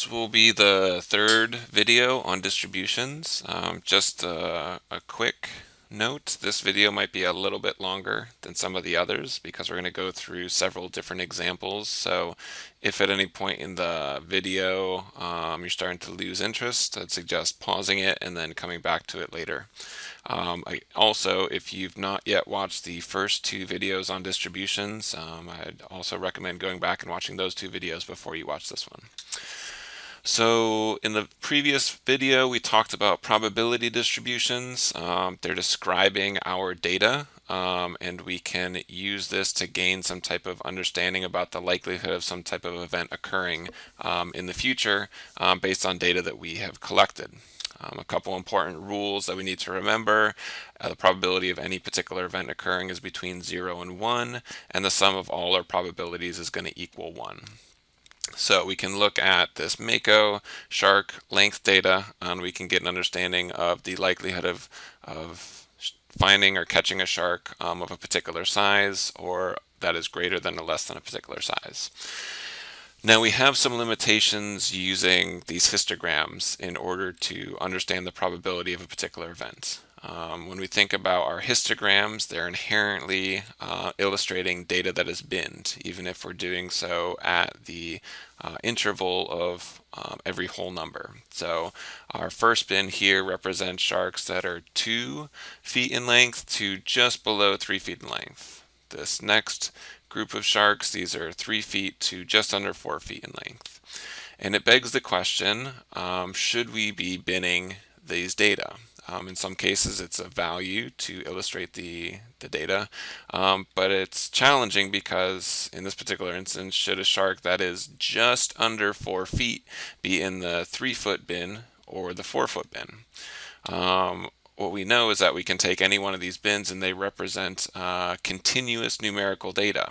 This will be the third video on distributions. Just a quick note, this video might be a little bit longer than some of the others because we're going to go through several different examples. So if at any point in the video you're starting to lose interest, I'd suggest pausing it and then coming back to it later. Also, if you've not yet watched the first two videos on distributions, I'd also recommend going back and watching those two videos before you watch this one. So in the previous video, we talked about probability distributions. They're describing our data, and we can use this to gain some type of understanding about the likelihood of some type of event occurring in the future based on data that we have collected. A couple important rules that we need to remember. The probability of any particular event occurring is between 0 and 1, and the sum of all our probabilities is going to equal 1. So we can look at this Mako shark length data, and we can get an understanding of the likelihood of finding or catching a shark of a particular size, or that is greater than or less than a particular size. Now we have some limitations using these histograms in order to understand the probability of a particular event. When we think about our histograms, they're inherently illustrating data that is binned, even if we're doing so at the interval of every whole number. So our first bin here represents sharks that are 2 feet in length to just below 3 feet in length. This next group of sharks, these are 3 feet to just under 4 feet in length. And it begs the question, should we be binning these data? In some cases, it's a value to illustrate the data, but it's challenging because in this particular instance, should a shark that is just under 4 feet be in the 3-foot bin or the 4-foot bin? What we know is that we can take any one of these bins and they represent continuous numerical data.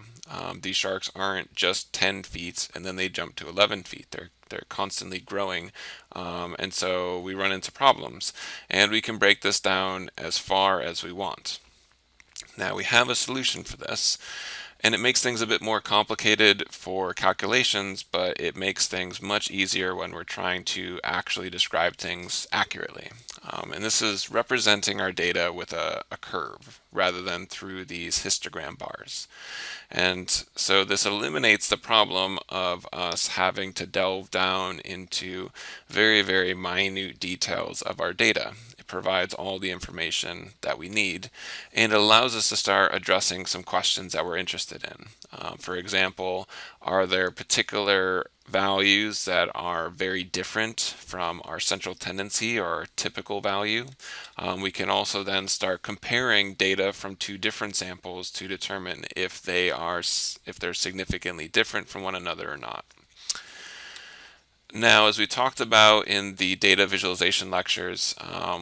These sharks aren't just 10 feet and then they jump to 11 feet. They're constantly growing, and so we run into problems. And we can break this down as far as we want. Now we have a solution for this, and it makes things a bit more complicated for calculations, but it makes things much easier when we're trying to actually describe things accurately. And this is representing our data with a curve rather than through these histogram bars. And so this eliminates the problem of us having to delve down into very, very minute details of our data. It provides all the information that we need, and it allows us to start addressing some questions that we're interested in. For example, are there particular values that are very different from our central tendency or our typical value? We can also then start comparing data from two different samples to determine if they're significantly different from one another or not. Now, as we talked about in the data visualization lectures,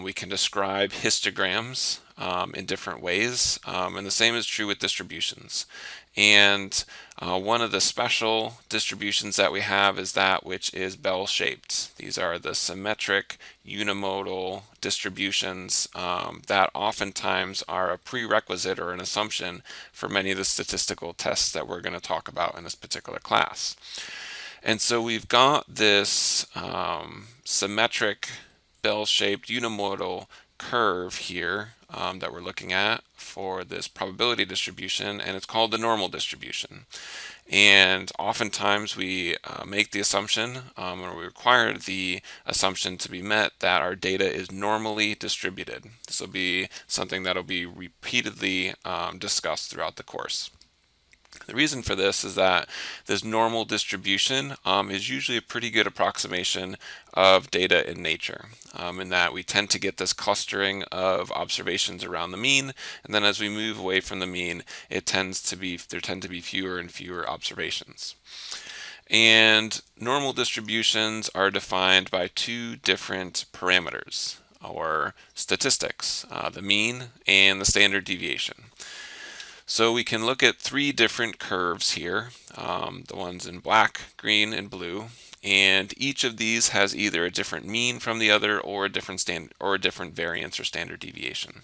we can describe histograms in different ways, and the same is true with distributions. And one of the special distributions that we have is that which is bell-shaped. These are the symmetric unimodal distributions that oftentimes are a prerequisite or an assumption for many of the statistical tests that we're going to talk about in this particular class. And so we've got this symmetric bell-shaped unimodal curve here that we're looking at for this probability distribution, and it's called the normal distribution. And oftentimes we make the assumption, or we require the assumption to be met, that our data is normally distributed. This will be something that will be repeatedly discussed throughout the course. The reason for this is that this normal distribution is usually a pretty good approximation of data in nature, in that we tend to get this clustering of observations around the mean, and then as we move away from the mean, there tend to be fewer and fewer observations. And normal distributions are defined by two different parameters, or statistics, the mean and the standard deviation. So we can look at three different curves here, the ones in black, green, and blue, and each of these has either a different mean from the other or a different variance or standard deviation.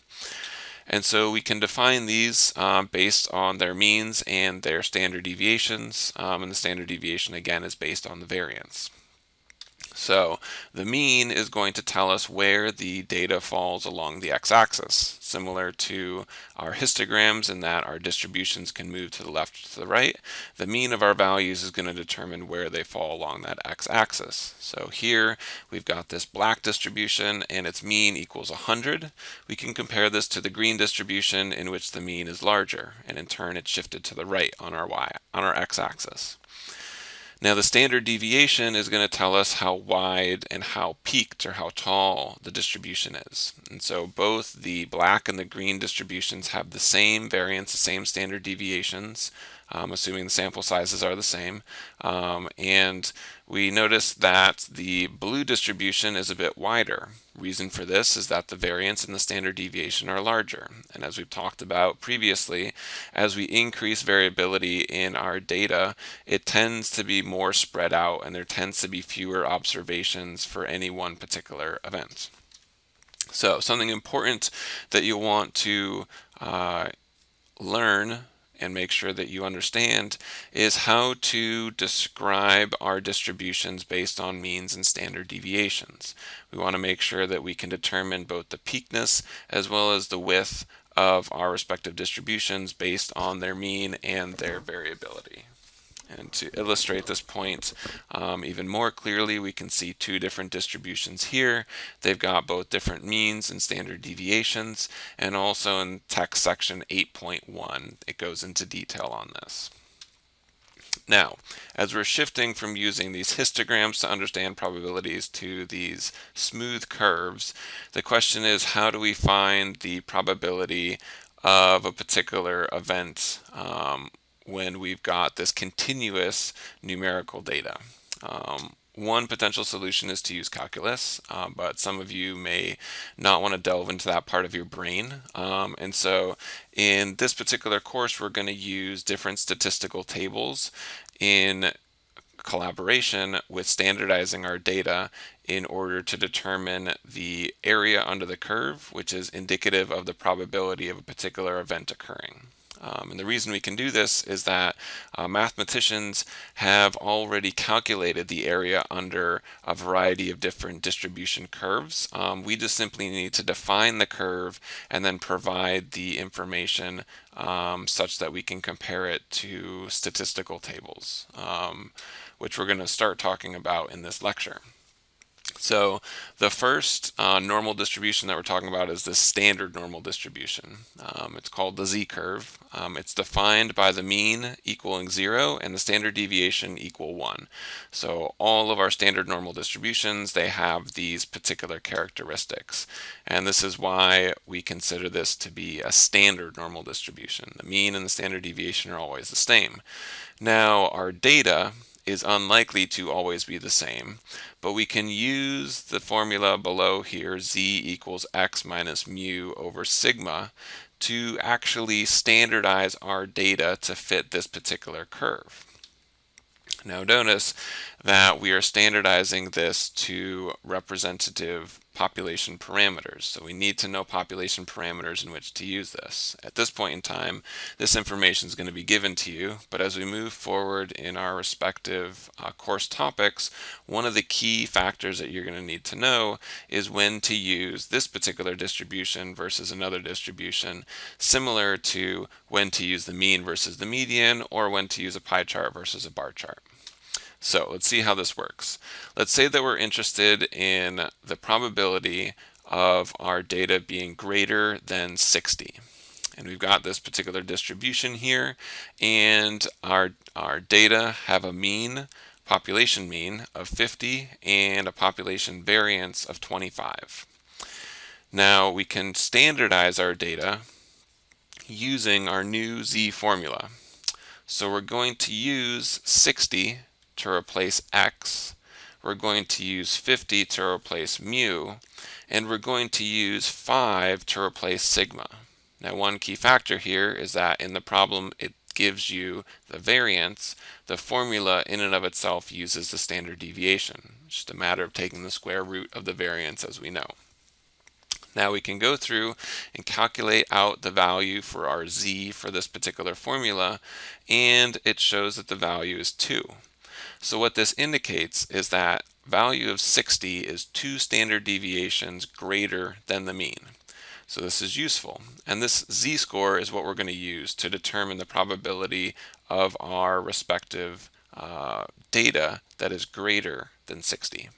And so we can define these based on their means and their standard deviations, and the standard deviation again is based on the variance. So the mean is going to tell us where the data falls along the x-axis, similar to our histograms in that our distributions can move to the left or to the right. The mean of our values is going to determine where they fall along that x-axis. So here we've got this black distribution and its mean equals 100. We can compare this to the green distribution in which the mean is larger, and in turn it's shifted to the right on our x-axis. Now the standard deviation is going to tell us how wide and how peaked or how tall the distribution is. And so both the black and the green distributions have the same variance, the same standard deviations, assuming the sample sizes are the same. And we notice that the blue distribution is a bit wider. Reason for this is that the variance and the standard deviation are larger. And as we've talked about previously, as we increase variability in our data, it tends to be more spread out and there tends to be fewer observations for any one particular event. So something important that you'll want to learn and make sure that you understand is how to describe our distributions based on means and standard deviations. We want to make sure that we can determine both the peakness as well as the width of our respective distributions based on their mean and their variability. And to illustrate this point even more clearly, we can see two different distributions here. They've got both different means and standard deviations, and also in text section 8.1, it goes into detail on this. Now, as we're shifting from using these histograms to understand probabilities to these smooth curves, the question is, how do we find the probability of a particular event when we've got this continuous numerical data? One potential solution is to use calculus, but some of you may not want to delve into that part of your brain. And so in this particular course, we're going to use different statistical tables in collaboration with standardizing our data in order to determine the area under the curve, which is indicative of the probability of a particular event occurring. And the reason we can do this is that mathematicians have already calculated the area under a variety of different distribution curves. We just simply need to define the curve and then provide the information such that we can compare it to statistical tables, which we're going to start talking about in this lecture. So the first normal distribution that we're talking about is the standard normal distribution. It's called the z-curve. It's defined by the mean equaling 0 and the standard deviation equal 1. So all of our standard normal distributions, they have these particular characteristics. And this is why we consider this to be a standard normal distribution. The mean and the standard deviation are always the same. Now our data is unlikely to always be the same, but we can use the formula below here, z equals x minus mu over sigma, to actually standardize our data to fit this particular curve. Now notice that we are standardizing this to representative population parameters. So we need to know population parameters in which to use this. At this point in time, this information is going to be given to you, but as we move forward in our respective course topics, one of the key factors that you're going to need to know is when to use this particular distribution versus another distribution, similar to when to use the mean versus the median, or when to use a pie chart versus a bar chart. So let's see how this works. Let's say that we're interested in the probability of our data being greater than 60. And we've got this particular distribution here, and our data have a mean, population mean of 50 and a population variance of 25. Now we can standardize our data using our new z formula. So we're going to use 60 to replace x, we're going to use 50 to replace mu, and we're going to use 5 to replace sigma. Now one key factor here is that in the problem it gives you the variance. The formula in and of itself uses the standard deviation. It's just a matter of taking the square root of the variance, as we know. Now we can go through and calculate out the value for our z for this particular formula, and it shows that the value is 2. So what this indicates is that value of 60 is 2 standard deviations greater than the mean. So this is useful. And this z-score is what we're going to use to determine the probability of our respective data that is greater than 60.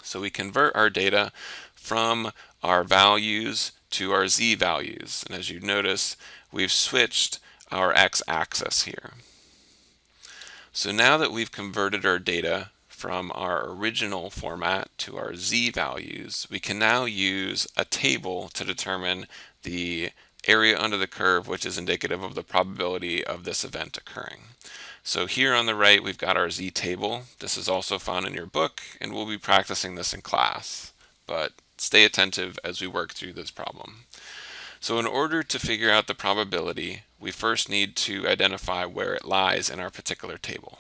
So we convert our data from our values to our z-values. And as you notice, we've switched our x-axis here. So now that we've converted our data from our original format to our z-values, we can now use a table to determine the area under the curve, which is indicative of the probability of this event occurring. So here on the right, we've got our z-table. This is also found in your book, and we'll be practicing this in class. But stay attentive as we work through this problem. So in order to figure out the probability, we first need to identify where it lies in our particular table.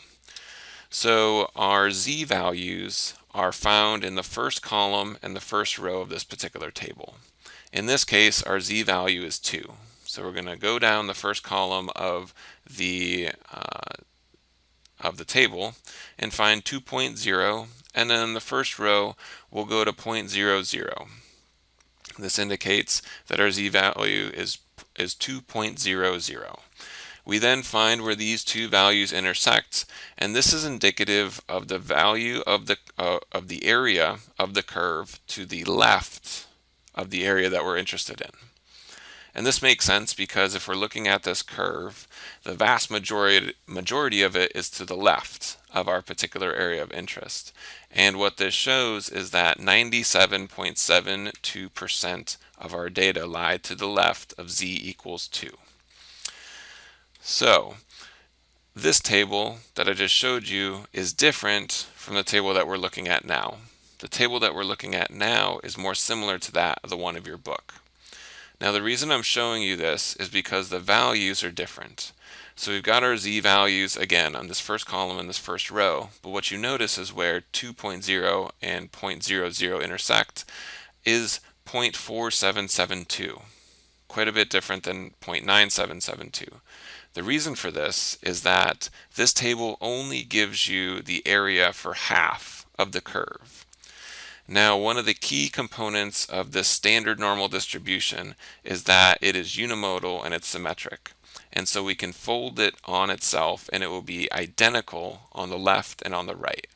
So our z-values are found in the first column and the first row of this particular table. In this case, our z-value is 2. So we're going to go down the first column of the table and find 2.0, and then in the first row we'll go to 0.00. This indicates that our z-value is 2.00. We then find where these two values intersect, and this is indicative of the value of the area of the curve to the left of the area that we're interested in. And this makes sense because if we're looking at this curve, the vast majority of it is to the left of our particular area of interest. And what this shows is that 97.72% of our data lie to the left of z equals 2. So this table that I just showed you is different from the table that we're looking at now. The table that we're looking at now is more similar to that of the one of your book. Now the reason I'm showing you this is because the values are different. So we've got our z-values again on this first column and this first row, but what you notice is where 2.0 and 0.00 intersect is 0.4772, quite a bit different than 0.9772. The reason for this is that this table only gives you the area for half of the curve. Now, one of the key components of this standard normal distribution is that it is unimodal and it's symmetric. And so we can fold it on itself and it will be identical on the left and on the right.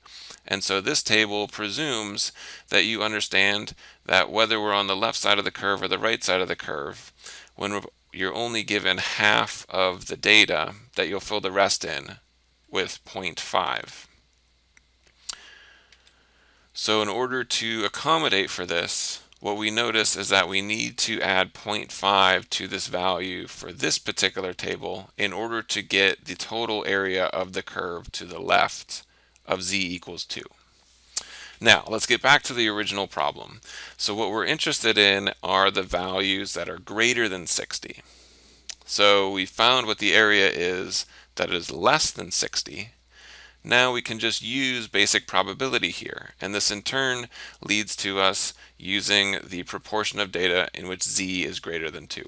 And so this table presumes that you understand that whether we're on the left side of the curve or the right side of the curve, when you're only given half of the data, that you'll fill the rest in with 0.5. So in order to accommodate for this, what we notice is that we need to add 0.5 to this value for this particular table in order to get the total area of the curve to the left of z equals 2. Now, let's get back to the original problem. So what we're interested in are the values that are greater than 60. So we found what the area is that is less than 60. Now we can just use basic probability here, and this in turn leads to us using the proportion of data in which z is greater than 2.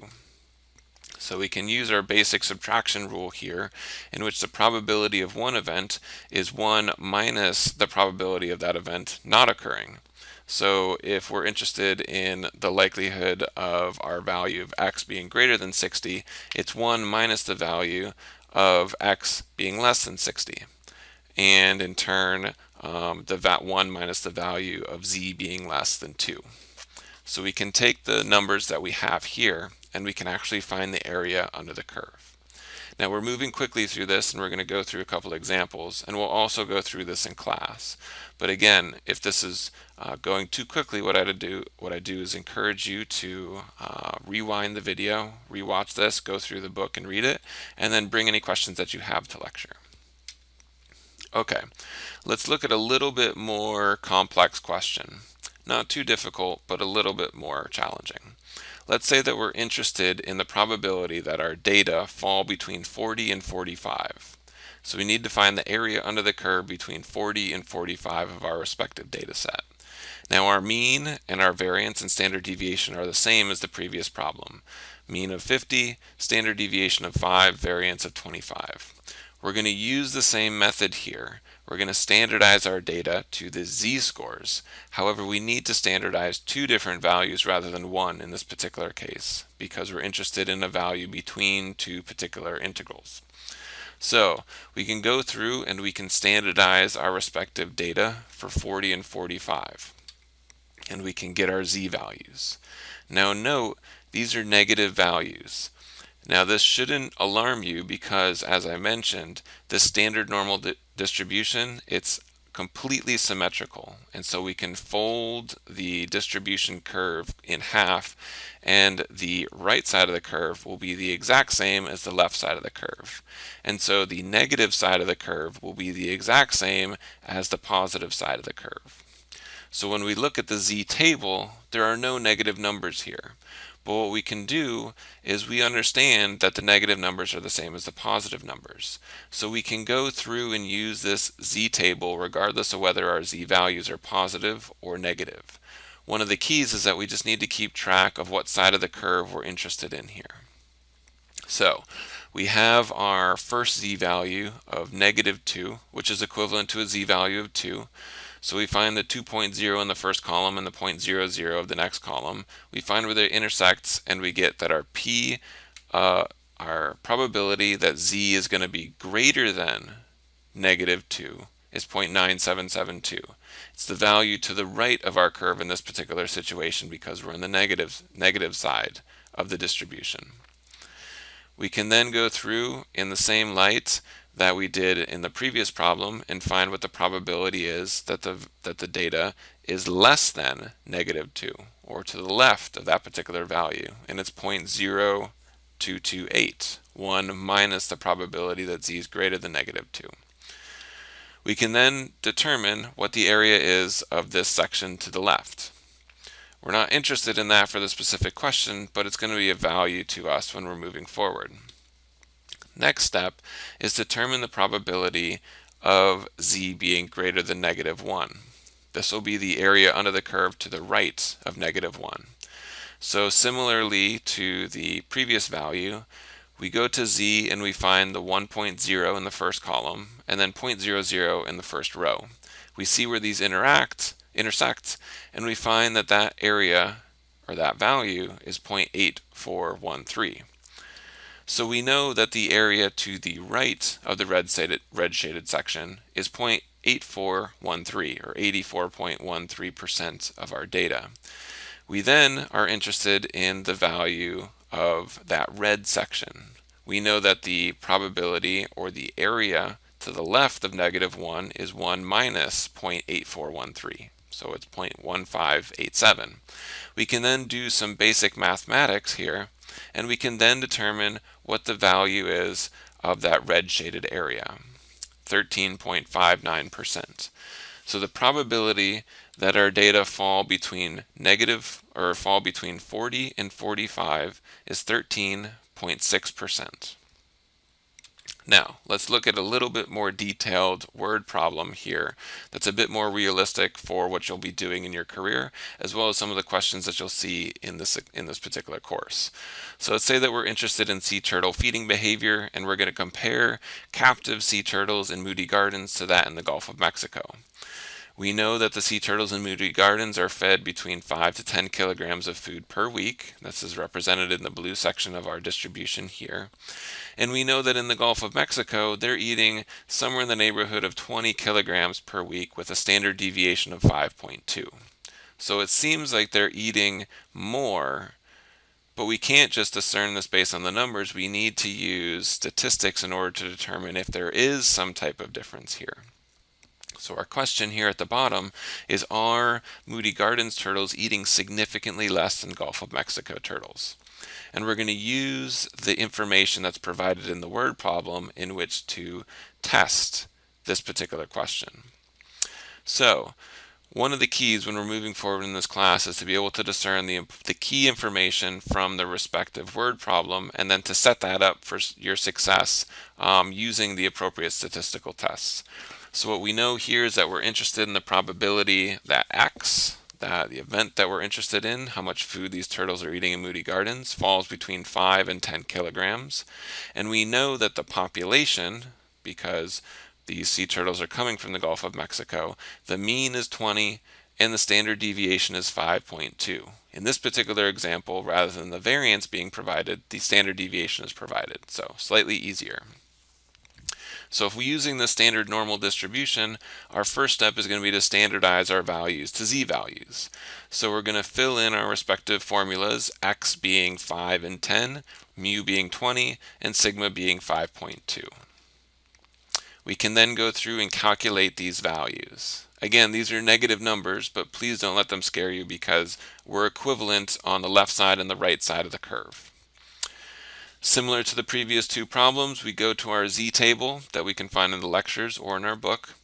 So we can use our basic subtraction rule here, in which the probability of one event is 1 minus the probability of that event not occurring. So if we're interested in the likelihood of our value of x being greater than 60, it's 1 minus the value of x being less than 60. And in turn, the 1 minus the value of z being less than 2. So we can take the numbers that we have here and we can actually find the area under the curve. Now we're moving quickly through this and we're going to go through a couple examples, and we'll also go through this in class. But again, if this is going too quickly, what I do is encourage you to rewind the video, rewatch this, go through the book and read it, and then bring any questions that you have to lecture. Okay, let's look at a little bit more complex question. Not too difficult, but a little bit more challenging. Let's say that we're interested in the probability that our data fall between 40 and 45. So we need to find the area under the curve between 40 and 45 of our respective data set. Now our mean and our variance and standard deviation are the same as the previous problem. Mean of 50, standard deviation of 5, variance of 25. We're going to use the same method here, we're going to standardize our data to the z-scores. However, we need to standardize two different values rather than one in this particular case, because we're interested in a value between two particular integrals. So we can go through and we can standardize our respective data for 40 and 45. And we can get our z-values. Now note, these are negative values. Now this shouldn't alarm you because, as I mentioned, the standard normal distribution, it's completely symmetrical. And so we can fold the distribution curve in half, and the right side of the curve will be the exact same as the left side of the curve. And so the negative side of the curve will be the exact same as the positive side of the curve. So when we look at the z-table, there are no negative numbers here. But what we can do is we understand that the negative numbers are the same as the positive numbers. So we can go through and use this z-table regardless of whether our z-values are positive or negative. One of the keys is that we just need to keep track of what side of the curve we're interested in here. So we have our first z-value of -2, which is equivalent to a z-value of 2. So we find the 2.0 in the first column and the 0.00 of the next column. We find where they intersect, and we get that our p, our probability that z is going to be greater than -2 is 0.9772. It's the value to the right of our curve in this particular situation because we're in the negative side of the distribution. We can then go through in the same light that we did in the previous problem and find what the probability is that the data is less than -2, or to the left of that particular value, and it's 0.0228, 1 minus the probability that z is greater than -2. We can then determine what the area is of this section to the left. We're not interested in that for the specific question, but it's going to be a value to us when we're moving forward. Next step is determine the probability of z being greater than -1. This will be the area under the curve to the right of -1. So similarly to the previous value, we go to z and we find the 1.0 in the first column and then 0.00 in the first row. We see where these intersect, and we find that that area, or that value, is 0.8413. So we know that the area to the right of the red shaded section is 0.8413, or 84.13% of our data. We then are interested in the value of that red section. We know that the probability, or the area to the left of -1 is 1 minus 0.8413. So it's 0.1587. We can then do some basic mathematics here, and we can then determine what the value is of that red shaded area, 13.59%. So the probability that our data fall between 40 and 45 is 13.6%. Now, let's look at a little bit more detailed word problem here that's a bit more realistic for what you'll be doing in your career, as well as some of the questions that you'll see in this particular course. So let's say that we're interested in sea turtle feeding behavior, and we're going to compare captive sea turtles in Moody Gardens to that in the Gulf of Mexico. We know that the sea turtles in Moody Gardens are fed between 5 to 10 kilograms of food per week. This is represented in the blue section of our distribution here. And we know that in the Gulf of Mexico, they're eating somewhere in the neighborhood of 20 kilograms per week with a standard deviation of 5.2. So it seems like they're eating more, but we can't just discern this based on the numbers. We need to use statistics in order to determine if there is some type of difference here. So our question here at the bottom is, are Moody Gardens turtles eating significantly less than Gulf of Mexico turtles? And we're going to use the information that's provided in the word problem in which to test this particular question. So one of the keys when we're moving forward in this class is to be able to discern the key information from the respective word problem, and then to set that up for your success using the appropriate statistical tests. So what we know here is that we're interested in the probability that X, the event that we're interested in, how much food these turtles are eating in Moody Gardens, falls between 5 and 10 kilograms. And we know that the population, because These sea turtles are coming from the Gulf of Mexico. The mean is 20 and the standard deviation is 5.2. In this particular example, rather than the variance being provided, the standard deviation is provided, so slightly easier. So if we're using the standard normal distribution, our first step is going to be to standardize our values to z-values. So we're going to fill in our respective formulas, x being 5 and 10, mu being 20, and sigma being 5.2. We can then go through and calculate these values. Again, these are negative numbers, but please don't let them scare you because we're equivalent on the left side and the right side of the curve. Similar to the previous two problems, we go to our z-table that we can find in the lectures or in our book,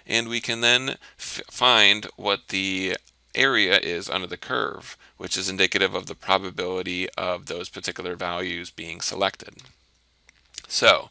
and we can then find what the area is under the curve, which is indicative of the probability of those particular values being selected. So,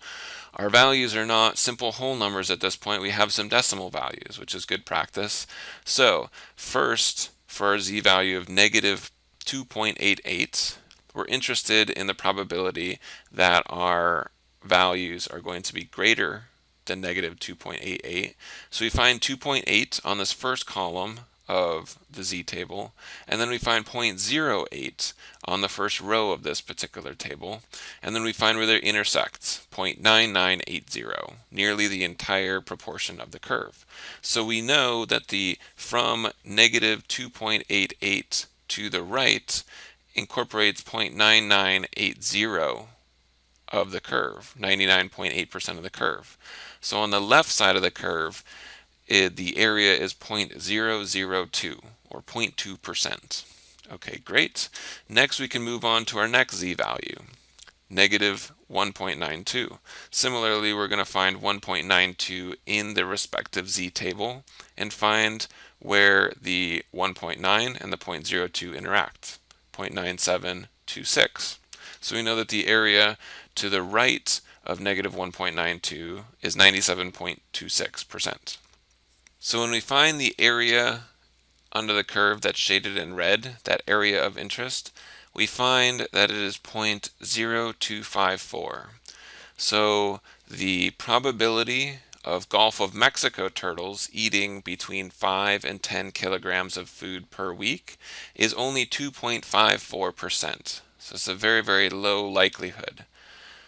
our values are not simple whole numbers at this point. We have some decimal values, which is good practice. So, first, for our z-value of negative 2.88, we're interested in the probability that our values are going to be greater than negative 2.88. So we find 2.8 on this first column of the z-table, and then we find 0.08 on the first row of this particular table, and then we find where they intersect, 0.9980, nearly the entire proportion of the curve. So we know that from negative 2.88 to the right incorporates 0.9980 of the curve, 99.8% of the curve. So on the left side of the curve, the area is 0.002 or 0.2%. Okay, great. Next we can move on to our next z-value, negative 1.92. Similarly, we're going to find 1.92 in the respective z-table and find where the 1.9 and the 0.02 interact. 0.9726. So we know that the area to the right of negative 1.92 is 97.26%. So when we find the area under the curve that's shaded in red, that area of interest, we find that it is 0.0254. So the probability of Gulf of Mexico turtles eating between 5 and 10 kilograms of food per week is only 2.54%. So it's a very, very low likelihood.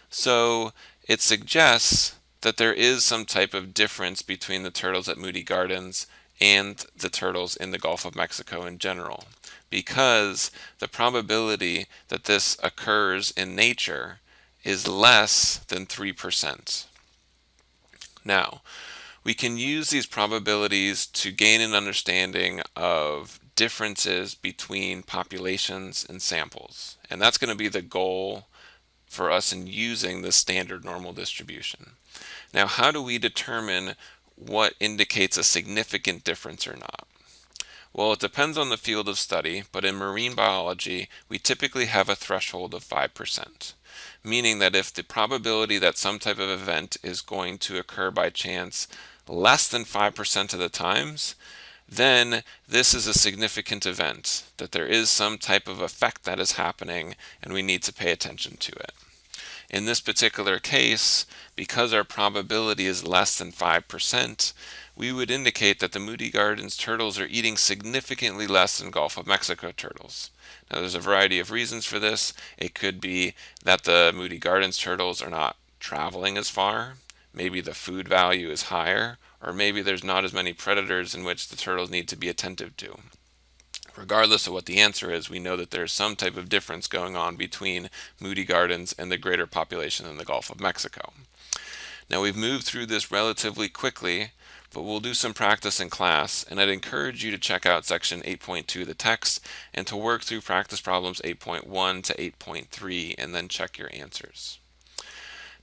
So it suggests that there is some type of difference between the turtles at Moody Gardens and the turtles in the Gulf of Mexico in general, because the probability that this occurs in nature is less than 3%. Now, we can use these probabilities to gain an understanding of differences between populations and samples. And that's going to be the goal for us in using the standard normal distribution. Now, how do we determine what indicates a significant difference or not? Well, it depends on the field of study, but in marine biology, we typically have a threshold of 5%. Meaning that if the probability that some type of event is going to occur by chance less than 5% of the times, then this is a significant event, that there is some type of effect that is happening and we need to pay attention to it. In this particular case, because our probability is less than 5%, we would indicate that the Moody Gardens turtles are eating significantly less than Gulf of Mexico turtles. Now, there's a variety of reasons for this. It could be that the Moody Gardens turtles are not traveling as far. Maybe the food value is higher, or maybe there's not as many predators in which the turtles need to be attentive to. Regardless of what the answer is, we know that there's some type of difference going on between Moody Gardens and the greater population in the Gulf of Mexico. Now, we've moved through this relatively quickly, but we'll do some practice in class, and I'd encourage you to check out section 8.2 of the text and to work through practice problems 8.1 to 8.3 and then check your answers.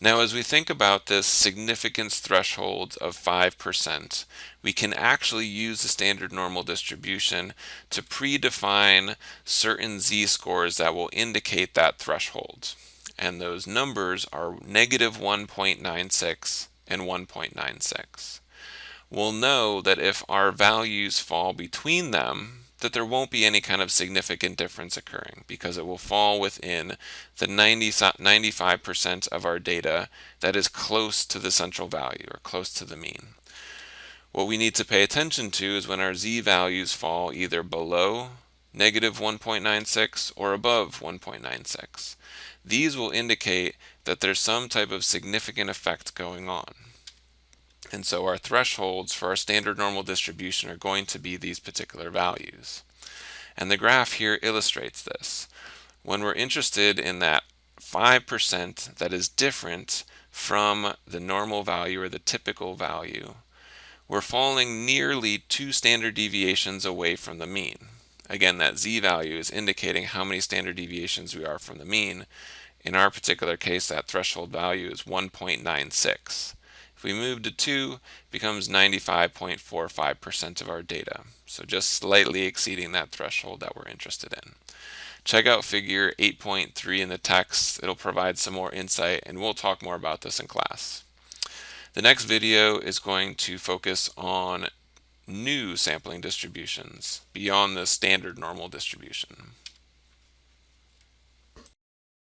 Now, as we think about this significance threshold of 5%, we can actually use the standard normal distribution to predefine certain z-scores that will indicate that threshold. And those numbers are negative 1.96 and 1.96. We'll know that if our values fall between them, that there won't be any kind of significant difference occurring because it will fall within the 95% of our data that is close to the central value or close to the mean. What we need to pay attention to is when our z-values fall either below negative 1.96 or above 1.96. These will indicate that there's some type of significant effect going on. And so our thresholds for our standard normal distribution are going to be these particular values. And the graph here illustrates this. When we're interested in that 5% that is different from the normal value or the typical value, we're falling nearly 2 standard deviations away from the mean. Again, that z-value is indicating how many standard deviations we are from the mean. In our particular case, that threshold value is 1.96. If we move to 2, it becomes 95.45% of our data. So just slightly exceeding that threshold that we're interested in. Check out figure 8.3 in the text. It'll provide some more insight, and we'll talk more about this in class. The next video is going to focus on new sampling distributions beyond the standard normal distribution.